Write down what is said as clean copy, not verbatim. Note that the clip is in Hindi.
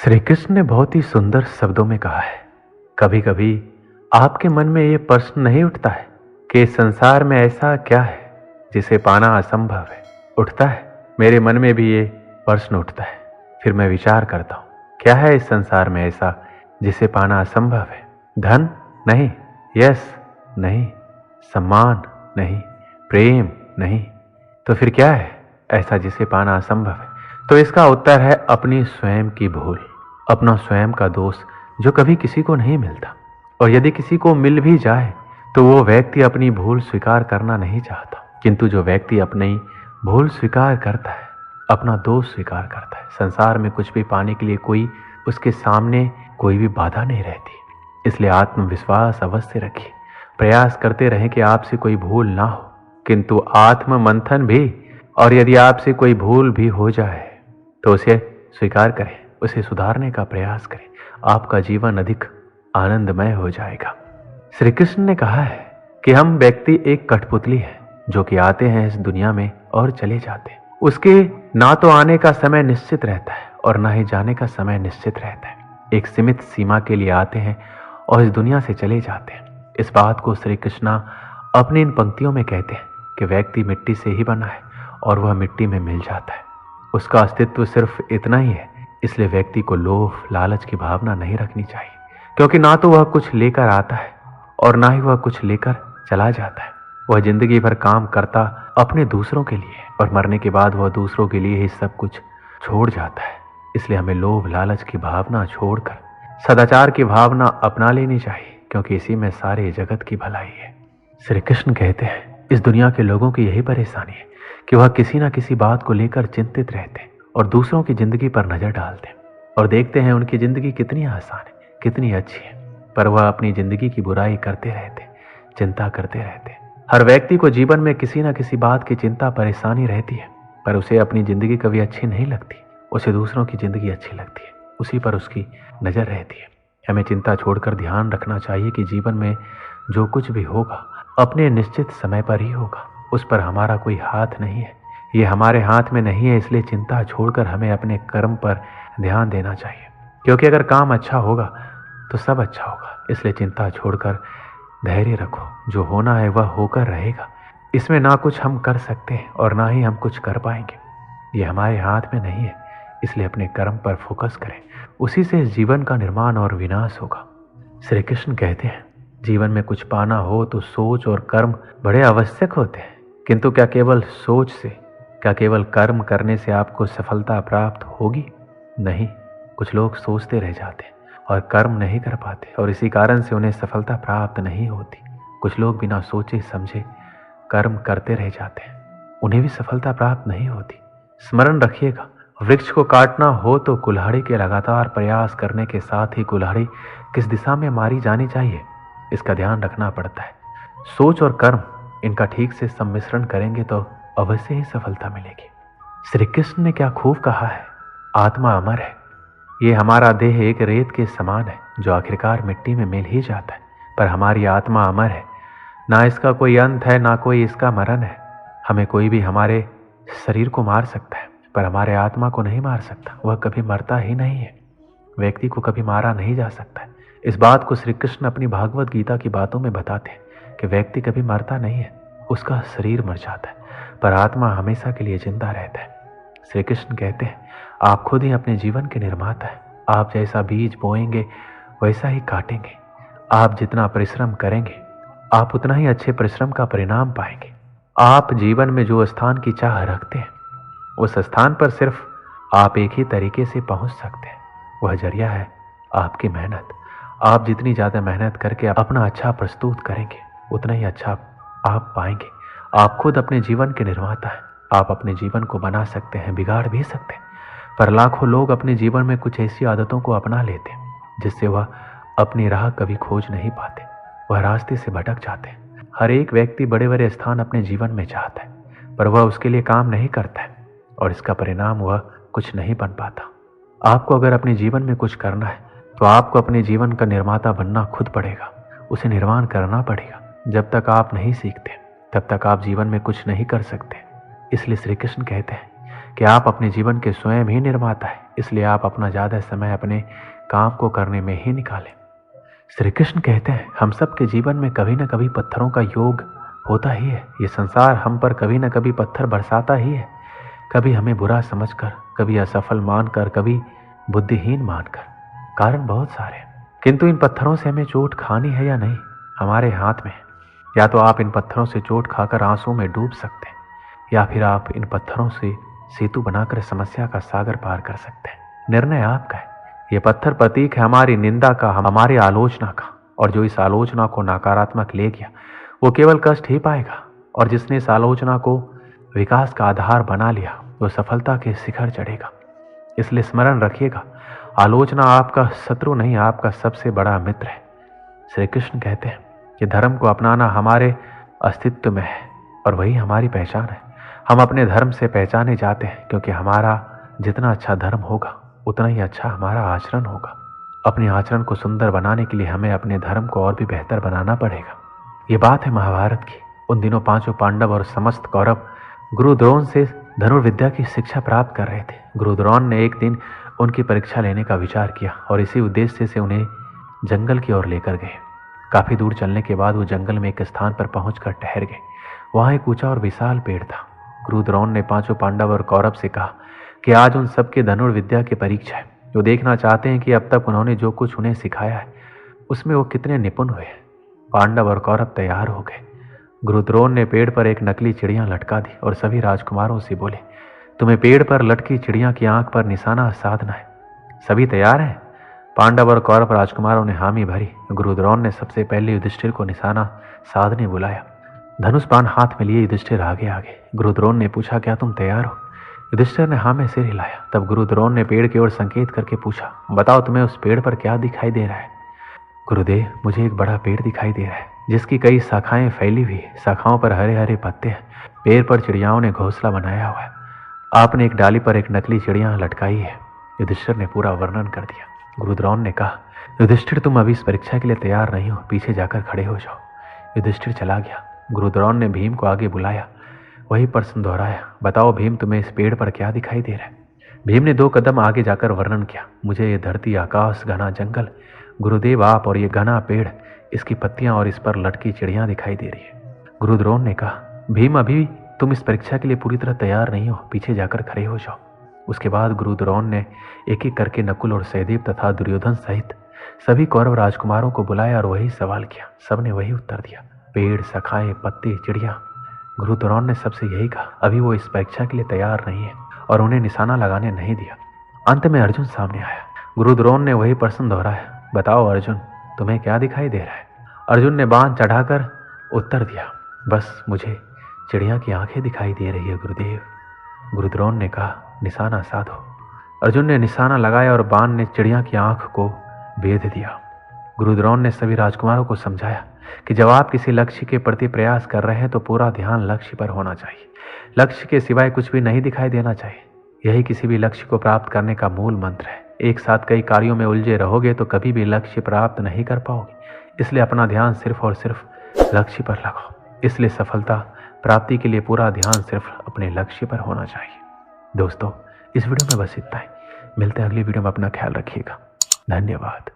श्री कृष्ण ने बहुत ही सुंदर शब्दों में कहा है, कभी कभी आपके मन में ये प्रश्न नहीं उठता है कि इस संसार में ऐसा क्या है जिसे पाना असंभव है। उठता है, मेरे मन में भी ये प्रश्न उठता है। फिर मैं विचार करता हूँ, क्या है इस संसार में ऐसा जिसे पाना असंभव है। धन नहीं, यश नहीं, सम्मान नहीं, प्रेम नहीं, तो फिर क्या है ऐसा जिसे पाना असंभव है। तो इसका उत्तर है अपनी स्वयं की भूल, अपना स्वयं का दोष जो कभी किसी को नहीं मिलता। और यदि किसी को मिल भी जाए तो वो व्यक्ति अपनी भूल स्वीकार करना नहीं चाहता, किंतु जो व्यक्ति अपनी भूल स्वीकार करता है, अपना दोष स्वीकार करता है, संसार में कुछ भी पाने के लिए कोई उसके सामने कोई भी बाधा नहीं रहती। इसलिए आत्मविश्वास अवश्य रखिए, प्रयास करते रहें कि आपसे कोई भूल ना हो, किंतु आत्म मंथन भी। और यदि आपसे कोई भूल भी हो जाए तो उसे स्वीकार करें, उसे सुधारने का प्रयास करें, आपका जीवन अधिक आनंदमय हो जाएगा। श्री कृष्ण ने कहा है कि हम व्यक्ति एक कठपुतली है जो कि आते हैं इस दुनिया में और चले जाते हैं। उसके ना तो आने का समय निश्चित रहता है और ना ही जाने का समय निश्चित रहता है। एक सीमित सीमा के लिए आते हैं और इस दुनिया से चले जाते हैं। इस बात को श्री कृष्णा अपनी इन पंक्तियों में कहते हैं कि व्यक्ति मिट्टी से ही बना है और वह मिट्टी में मिल जाता है। उसका अस्तित्व सिर्फ इतना ही है। इसलिए व्यक्ति को लोभ लालच की भावना नहीं रखनी चाहिए, क्योंकि ना तो वह कुछ लेकर आता है और ना ही वह कुछ लेकर चला जाता है। वह जिंदगी भर काम करता अपने दूसरों के लिए और मरने के बाद वह दूसरों के लिए ही सब कुछ छोड़ जाता है। इसलिए हमें लोभ लालच की भावना छोड़कर सदाचार की भावना अपना लेनी चाहिए, क्योंकि इसी में सारे जगत की भलाई है। श्री कृष्ण कहते हैं इस दुनिया के लोगों की यही परेशानी है कि वह किसी ना किसी बात को लेकर चिंतित रहते हैं और दूसरों की जिंदगी पर नजर डालते हैं और देखते हैं उनकी जिंदगी कितनी आसान है, कितनी अच्छी है, पर वह अपनी जिंदगी की बुराई करते रहते, चिंता करते रहते। हर व्यक्ति को जीवन में किसी ना किसी बात की चिंता परेशानी रहती है, पर उसे अपनी जिंदगी कभी अच्छी नहीं लगती, उसे दूसरों की जिंदगी अच्छी लगती है, उसी पर उसकी नजर रहती है। हमें चिंता छोड़कर ध्यान रखना चाहिए कि जीवन में जो कुछ भी होगा अपने निश्चित समय पर ही होगा, उस पर हमारा कोई हाथ नहीं है, ये हमारे हाथ में नहीं है। इसलिए चिंता छोड़कर हमें अपने कर्म पर ध्यान देना चाहिए, क्योंकि अगर काम अच्छा होगा तो सब अच्छा होगा। इसलिए चिंता छोड़कर धैर्य रखो, जो होना है वह होकर रहेगा। इसमें ना कुछ हम कर सकते हैं और ना ही हम कुछ कर पाएंगे, ये हमारे हाथ में नहीं है। इसलिए अपने कर्म पर फोकस करें, उसी से जीवन का निर्माण और विनाश होगा। श्री कृष्ण कहते हैं जीवन में कुछ पाना हो तो सोच और कर्म बड़े आवश्यक होते हैं, किंतु क्या केवल सोच से, क्या केवल कर्म करने से आपको सफलता प्राप्त होगी? नहीं। कुछ लोग सोचते रह जाते हैं और कर्म नहीं कर पाते और इसी कारण से उन्हें सफलता प्राप्त नहीं होती। कुछ लोग बिना सोचे समझे कर्म करते रह जाते हैं, उन्हें भी सफलता प्राप्त नहीं होती। स्मरण रखिएगा, वृक्ष को काटना हो तो कुल्हाड़ी के लगातार प्रयास करने के साथ ही कुल्हाड़ी किस दिशा में मारी जानी चाहिए, इसका ध्यान रखना पड़ता है। सोच और कर्म इनका ठीक से सम्मिश्रण करेंगे तो अवश्य ही सफलता मिलेगी। श्री कृष्ण ने क्या खूब कहा है, आत्मा अमर है। ये हमारा देह एक रेत के समान है जो आखिरकार मिट्टी में मिल ही जाता है, पर हमारी आत्मा अमर है। ना इसका कोई अंत है, ना कोई इसका मरण है। हमें कोई भी हमारे शरीर को मार सकता है, पर हमारे आत्मा को नहीं मार सकता। वह कभी मरता ही नहीं है। व्यक्ति को कभी मारा नहीं जा सकता है। इस बात को श्री कृष्ण अपनी भागवत गीता की बातों में बताते हैं कि व्यक्ति कभी मरता नहीं है, उसका शरीर मर जाता है, पर आत्मा हमेशा के लिए जिंदा रहता है। श्री कृष्ण कहते हैं आप खुद ही अपने जीवन के निर्माता हैं। आप जैसा बीज बोएंगे वैसा ही काटेंगे। आप जितना परिश्रम करेंगे आप उतना ही अच्छे परिश्रम का परिणाम पाएंगे। आप जीवन में जो स्थान की चाह रखते हैं उस स्थान पर सिर्फ आप एक ही तरीके से पहुंच सकते हैं, वह जरिया है आपकी मेहनत। आप जितनी ज़्यादा मेहनत करके अपना अच्छा प्रस्तुत करेंगे उतना ही अच्छा आप पाएंगे। आप खुद अपने जीवन के निर्माता हैं। आप अपने जीवन को बना सकते हैं, बिगाड़ भी सकते हैं, पर लाखों लोग अपने जीवन में कुछ ऐसी आदतों को अपना लेते हैं जिससे वह अपनी राह कभी खोज नहीं पाते, वह रास्ते से भटक जाते हैं। हर एक व्यक्ति बड़े बड़े स्थान अपने जीवन में चाहता है, पर वह उसके लिए काम नहीं करता है और इसका परिणाम वह कुछ नहीं बन पाता। आपको अगर अपने जीवन में कुछ करना है तो आपको अपने जीवन का निर्माता बनना खुद पड़ेगा, उसे निर्माण करना पड़ेगा। जब तक आप नहीं सीखते तब तक आप जीवन में कुछ नहीं कर सकते। इसलिए श्री कृष्ण कहते हैं कि आप अपने जीवन के स्वयं ही निर्माता है, इसलिए आप अपना ज़्यादा समय अपने काम को करने में ही निकालें। श्री कृष्ण कहते हैं हम सब के जीवन में कभी न कभी पत्थरों का योग होता ही है। ये संसार हम पर कभी न कभी पत्थर बरसाता ही है, कभी हमें बुरा समझकर, कभी असफल मानकर, कभी बुद्धिहीन मानकर। कारण बहुत सारे हैं, किंतु इन पत्थरों से हमें चोट खानी है या नहीं हमारे हाथ में है। या तो आप इन पत्थरों से चोट खाकर आंसू में डूब सकते हैं, या फिर आप इन पत्थरों से सेतु बनाकर समस्या का सागर पार कर सकते हैं। निर्णय आपका है। ये पत्थर प्रतीक है हमारी निंदा का, हमारी आलोचना का, और जो इस आलोचना को नकारात्मक ले गया वो केवल कष्ट ही पाएगा, और जिसने इस आलोचना को विकास का आधार बना लिया वो सफलता के शिखर चढ़ेगा। इसलिए स्मरण रखिएगा, आलोचना आपका शत्रु नहीं, आपका सबसे बड़ा मित्र है। श्री कृष्ण कहते हैं कि धर्म को अपनाना हमारे अस्तित्व में है और वही हमारी पहचान है। हम अपने धर्म से पहचाने जाते हैं, क्योंकि हमारा जितना अच्छा धर्म होगा उतना ही अच्छा हमारा आचरण होगा। अपने आचरण को सुंदर बनाने के लिए हमें अपने धर्म को और भी बेहतर बनाना पड़ेगा। ये बात है महाभारत की। उन दिनों पांचों पांडव और समस्त कौरव गुरु द्रोण से धनुर्विद्या की शिक्षा प्राप्त कर रहे थे। गुरु द्रोण ने एक दिन उनकी परीक्षा लेने का विचार किया और इसी उद्देश्य से उन्हें जंगल की ओर लेकर गए। काफी दूर चलने के बाद वो जंगल में एक स्थान पर पहुंचकर ठहर गए। वहां एक ऊंचा और विशाल पेड़ था। गुरु द्रोण ने पांचों पांडव और कौरव से कहा कि आज उन सबके धनुर्विद्या की परीक्षा है, जो देखना चाहते हैं कि अब तक उन्होंने जो कुछ उन्हें सिखाया है उसमें वो कितने निपुण हुए। पांडव और कौरव तैयार हो गए। गुरु द्रोण ने पेड़ पर एक नकली चिड़िया लटका दी और सभी राजकुमारों से बोले, तुम्हें पेड़ पर लटकी चिड़िया की आंख पर निशाना साधना है। सभी तैयार हैं? पांडव और कौरव राजकुमारों ने हामी भरी। गुरु द्रोण ने सबसे पहले युधिष्ठिर को निशाना साधने बुलाया। धनुष बाण हाथ में लिए युधिष्ठिर आगे आगे। गुरु द्रोण ने पूछा, क्या तुम तैयार हो? युधिष्ठिर ने हाँ में सिर हिलाया। तब गुरु द्रोण ने पेड़ की ओर संकेत करके पूछा, बताओ तुम्हें उस पेड़ पर क्या दिखाई दे रहा है? गुरुदेव, मुझे एक बड़ा पेड़ दिखाई दे रहा है जिसकी कई शाखाएं फैली हुई है। शाखाओं पर हरे हरे पत्ते हैं। पेड़ पर चिड़ियाओं ने घोंसला बनाया हुआ है। आपने एक डाली पर एक नकली चिड़िया लटकाई है। युधिष्ठिर ने पूरा वर्णन कर दिया। गुरु द्रोण ने कहा, युधिष्ठिर तुम अभी इस परीक्षा के लिए तैयार नहीं हो, पीछे जाकर खड़े हो जाओ। युधिष्ठिर चला गया। गुरु द्रोण ने भीम को आगे बुलाया। वही प्रश्न दोहराया, बताओ भीम, तुम्हें इस पेड़ पर क्या दिखाई दे रहा है? भीम ने 2 कदम आगे जाकर वर्णन किया, मुझे ये धरती, आकाश, घना जंगल, गुरुदेव आप और ये घना पेड़, इसकी पत्तियां और इस पर लटकी चिड़ियां दिखाई दे रही है। गुरु द्रोण ने कहा, भीम अभी तुम इस परीक्षा के लिए पूरी तरह तैयार नहीं हो, पीछे जाकर खड़े हो जाओ। उसके बाद गुरु द्रोण ने एक एक करके नकुल और सहदेव तथा दुर्योधन सहित सभी कौरव राजकुमारों को बुलाया और वही सवाल किया। सबने वही उत्तर दिया, पेड़, शाखाएं, पत्ते, चिड़िया। गुरु द्रोण ने सबसे यही कहा, अभी वो इस परीक्षा के लिए तैयार नहीं है और उन्हें निशाना लगाने नहीं दिया। अंत में अर्जुन सामने आया। गुरु द्रोण ने वही प्रश्न दोहराया, बताओ अर्जुन, तुम्हें क्या दिखाई दे रहा है? अर्जुन ने बाण चढ़ाकर उत्तर दिया, बस मुझे चिड़िया की आंखें दिखाई दे रही है गुरुदेव। गुरु द्रोण ने कहा, निशाना साधो। अर्जुन ने निशाना लगाया और बाण ने चिड़िया की आंख को भेद दिया। गुरु द्रोण ने सभी राजकुमारों को समझाया कि जब आप किसी लक्ष्य के प्रति प्रयास कर रहे हैं तो पूरा ध्यान लक्ष्य पर होना चाहिए। लक्ष्य के सिवाय कुछ भी नहीं दिखाई देना चाहिए। यही किसी भी लक्ष्य को प्राप्त करने का मूल मंत्र है। एक साथ कई कार्यों में उलझे रहोगे तो कभी भी लक्ष्य प्राप्त नहीं कर पाओगे। इसलिए अपना ध्यान सिर्फ और सिर्फ लक्ष्य पर लगाओ। इसलिए सफलता प्राप्ति के लिए पूरा ध्यान सिर्फ अपने लक्ष्य पर होना चाहिए। दोस्तों, इस वीडियो में बस इतना ही। मिलते हैं अगली वीडियो में। अपना ख्याल रखिएगा। धन्यवाद।